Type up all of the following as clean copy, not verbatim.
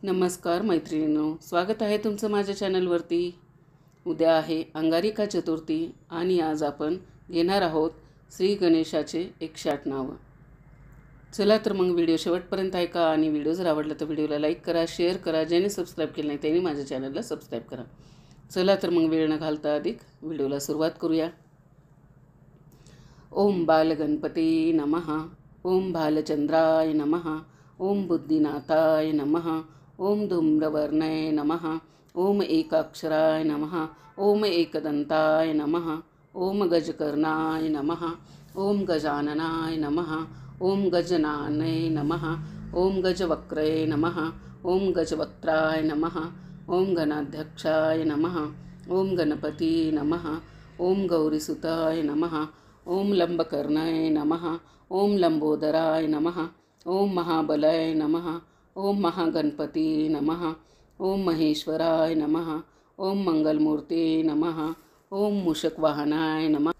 नमस्कार मैत्रिणींनो, स्वागत आहे तुमचं माझ्या चॅनलवरती। उद्या आहे अंगारिका चतुर्थी आणि आज आपण घेणार आहोत श्री गणेशाचे 108 नावं। चला तर मग व्हिडिओ शेवटपर्यंत ऐका आणि व्हिडिओ जर आवडला तर व्हिडिओला लाईक करा, शेअर करा। ज्यांनी सबस्क्राईब केलं नाही त्यांनी माझ्या चॅनलला सबस्क्राईब करा। चला तर मग वेळ न घालता अधिक व्हिडिओला सुरुवात करूया। ओम बालगणपती नमः, ओम भालचंद्राय नमः, ओम बुद्धिनाथाय नमः, ओम धूम्रवर्णाय नमः, ओम एकाक्षराय नमः, ओम एकदंताय नमः, ओम गजकर्णाय नमः, ओम गजाननाय नमः, ओम गजनानाय नमः, ओम गजवक्त्राय नमः, ओम गजवक्त्राय नमः, ओम गणाध्यक्षाय नमः, ओम गणपती नमः, ओम गौरीसुताय नमः, ओम लंबकर्णाय नमः, ओम लंबोदराय नमः, ओम महाबलाय नमः, ओम महागणपती नमः, ओम महेश्वराय नमः, ओम मंगलमूर्ते नमः, ओम मूषकवाहनाय नमः,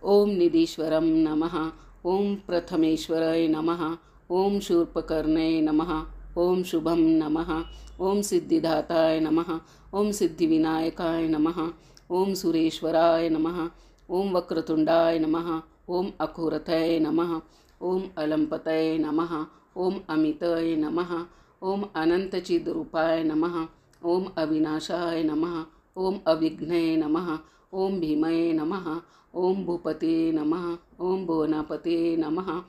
ओम निधीश्वरं नमः, ओम प्रथमेश्वराय नमः, ओम शूर्पकर्णे नमः, ओम शुभं नमः, ओम सिद्धिदाताय नमः, ओम सिद्धिविनायकाय नमः, ओम सुरेश्वराय नमः, ओम वक्रतुंडाय नमः, ओम अखोरथय नमः, ओम अलंपतय नमः, ओम अमितय नमः, ओम अनंतचिद्रूपाय नमः, ओम अविनाशाय नमः, ओम अविघ्नय नमः, ओम भीमये नमः, ओम भूपते नमः, ओम भुवनापते नमः,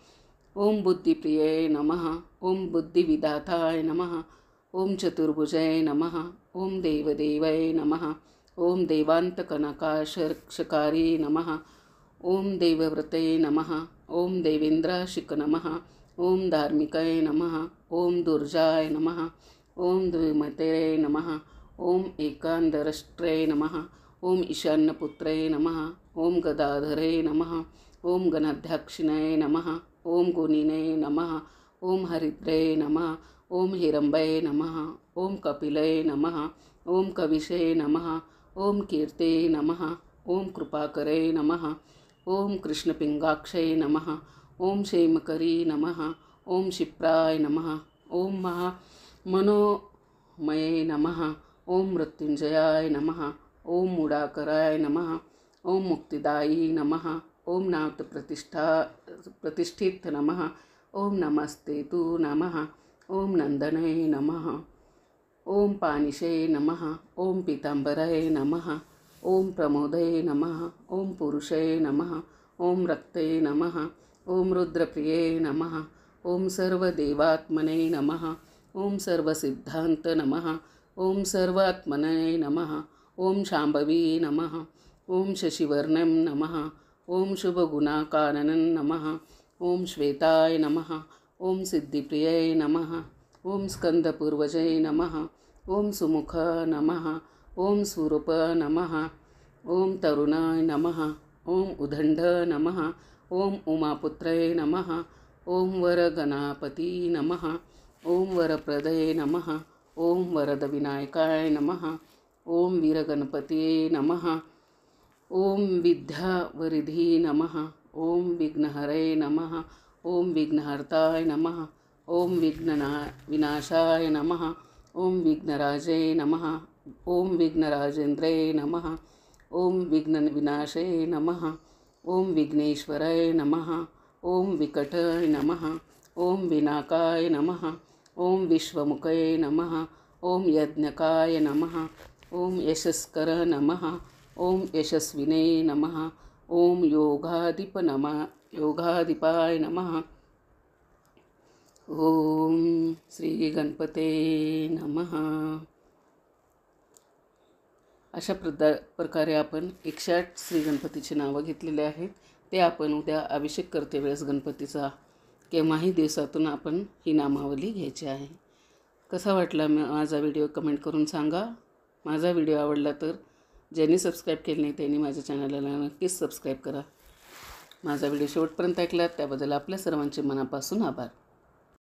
ओम बुद्धिप्रिये नमः, ओम बुद्धिविदाताय नमः, ओम चतुर्भुजय नमः, ओम देवदेवय नमः, ओम देवांतकनकाशरक्षकारि नमः, ओम देवव्रते नमः, ओम देवेंद्राशिक नमः, ओम धार्मिकाय नमः, ओम दुर्जाय नमः, ओम द्विमते नमः, ओम एकांदरष्ट्रे नमः, ओम ईशान्यपुत्रे नमः, ओम गदाधरे नमः, ओम गणाध्यक्षिणे नमः, ओम गुणिने नमः, ओम हरिद्रे नमः, ओम हिरंबये नमः, ओम कपिले नमः, ओम कविशे नमः, ओम कीर्ते नमः, ओम कृपाकरे नमः, ओम कृष्णपिंगाक्षे नमः, ओम क्षेमकरी नमः, ओम क्षिप्राय नमः, ओम मनोमये नमः, ओम मृत्युंजयाय नमः, ओम मूढाकराय नमः, ओम मुक्तिदायी नमः, ओम प्रतिष्ठित नमः, ओम नमस्ते तु नमः, ओम नंदने नमः, ओम पानिशे नमः, ओम पीतांबराय नमः, ओम प्रमोदये नमः, ओम पुरुषे नमः, ओम रक्ते नमः, ओम रुद्रप्रिये नमः, ओम सर्वदेवात्मने नमः, ओम सर्वसिद्धांत नमः, ओम सर्वात्मने नमः, ओम शांभवी नमः, ओम शशिवर्णं नमः, ओम शुभगुणाकाननं नमः, ओम श्वेताय नमः, ओम सिद्धिप्रिये नमः, ओम स्कंदपूर्वजय नमः, ओम सुमुख नमः, ओम स्वरूप नमः, ओम तरुणाय नमः, ओम उदंड नमः, ओम उमापुत्रे नमः, ओम वरगणापती नमः, ओम वरप्रदये नमः, ओम वरदविनायकाय नमः, ओम वीरगणपतये नमः, ओम विद्यावरिधी नमः, ओम विघ्नहरे नमः, ओम विघ्नहर्ताय नमः, ओम विघ्नविनाशाय नमः, ओम विघ्नराजे नमः, ओम विघ्नराजेन्द्रे नमः, ओम विघ्नविनाशे नमः, ओम विघ्नेश्वराय नमः, ओम विकटाय नमः, ओम विनाकाय नमः, ओम विश्वमुखये नमः, ओम यज्ञकाय नमः, ओम यशस्कर नमः, ओम यशस्विने नमः, ओम योगाधिपाय नमः, ओम श्री गणपते नमः। अशा प्रकारे आपण 108 श्री गणपतीची नावं घेतलेले आहेत। ते आपण उद्या अभिषेक करते वेळेस गणपतीचा केव्हाही दिवसातून आपण ही नामावली घ्यायची आहे। कसा वाटला माझा व्हिडिओ कमेंट करून सांगा। माझा व्हिडिओ आवडला तर ज्यांनी सबस्क्राईब केले नाही त्यांनी माझ्या चॅनलला नक्कीच सबस्क्राईब करा। माझा व्हिडिओ शेवटपर्यंत ऐकलात त्याबद्दल आपल्या सर्वांचे मनापासून आभार।